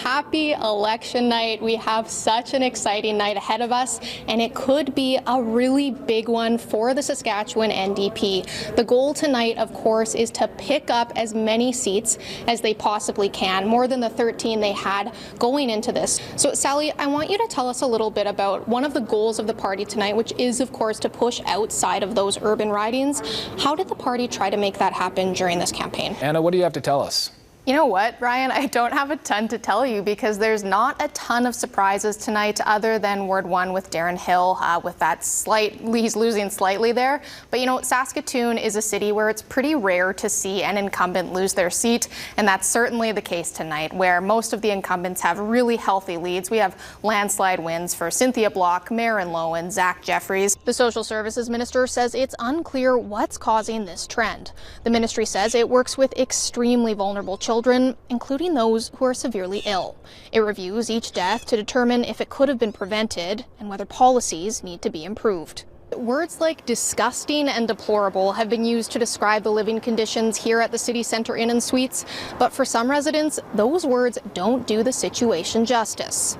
happy election night. We have such an exciting night ahead of us, and it could be a really big one for the Saskatchewan NDP. The goal tonight, of course, is to pick up as many seats as they possibly can, more than the 13 they had going into this. So, Sally, I want you to tell us a little bit about one of the goals of the party tonight, which is, of course, to push outside of those urban ridings. How did the party try to make that happen during this campaign? Anna, what do you have to tell us? You know what, Ryan? I don't have a ton to tell you because there's not a ton of surprises tonight other than Ward 1 with Darren Hill with that he's losing slightly there. But you know, Saskatoon is a city where it's pretty rare to see an incumbent lose their seat, and that's certainly the case tonight, where most of the incumbents have really healthy leads. We have landslide wins for Cynthia Block, Marin Lowe, and Zach Jeffries. The Social Services Minister says it's unclear what's causing this trend. The ministry says it works with extremely vulnerable children, including those who are severely ill. It reviews each death to determine if it could have been prevented and whether policies need to be improved. Words like disgusting and deplorable have been used to describe the living conditions here at the City Centre Inn and Suites, but for some residents, those words don't do the situation justice.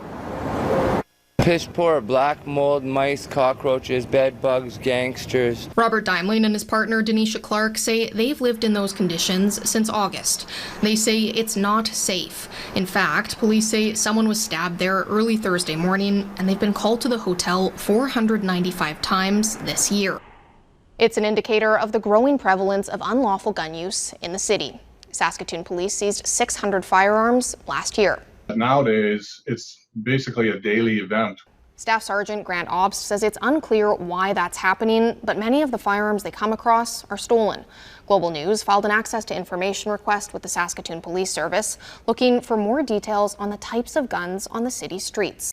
Piss poor, black mold, mice, cockroaches, bed bugs, gangsters. Robert Dimeling and his partner Denisha Clark say they've lived in those conditions since August. They say it's not safe. In fact, police say someone was stabbed there early Thursday morning, and they've been called to the hotel 495 times this year. It's an indicator of the growing prevalence of unlawful gun use in the city. Saskatoon police seized 600 firearms last year. Nowadays, it's basically a daily event. Staff Sergeant Grant Obst says it's unclear why that's happening, but many of the firearms they come across are stolen. Global News filed an access to information request with the Saskatoon Police Service, looking for more details on the types of guns on the city streets.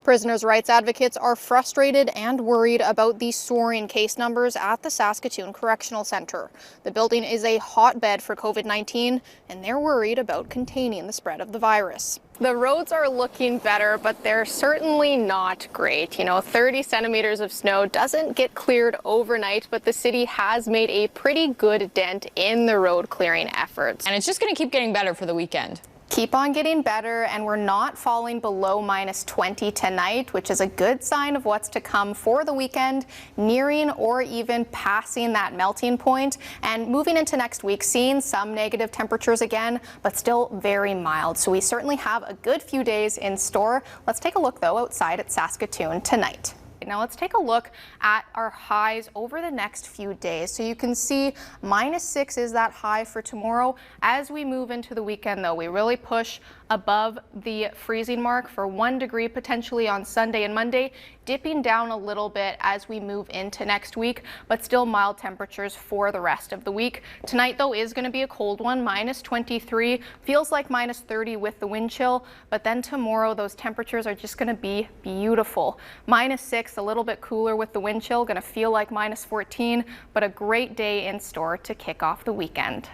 Prisoners' rights advocates are frustrated and worried about the soaring case numbers at the Saskatoon Correctional Centre. The building is a hotbed for COVID-19, and they're worried about containing the spread of the virus. The roads are looking better, but they're certainly not great. You know, 30 centimeters of snow doesn't get cleared overnight, but the city has made a pretty good dent in the road clearing efforts. And it's just going to keep getting better for the weekend. Keep on getting better, and we're not falling below -20 tonight, which is a good sign of what's to come for the weekend, nearing or even passing that melting point, and moving into next week, seeing some negative temperatures again, but still very mild. So we certainly have a good few days in store. Let's take a look, though, outside at Saskatoon tonight. Now let's take a look at our highs over the next few days. So you can see -6 is that high for tomorrow. As we move into the weekend, though, we really push above the freezing mark for 1 degree potentially on Sunday and Monday, dipping down a little bit as we move into next week, but still mild temperatures for the rest of the week. Tonight, though, is going to be a cold one, -23, feels like -30 with the wind chill, but then tomorrow those temperatures are just going to be beautiful. -6, a little bit cooler with the wind chill, going to feel like -14, but a great day in store to kick off the weekend.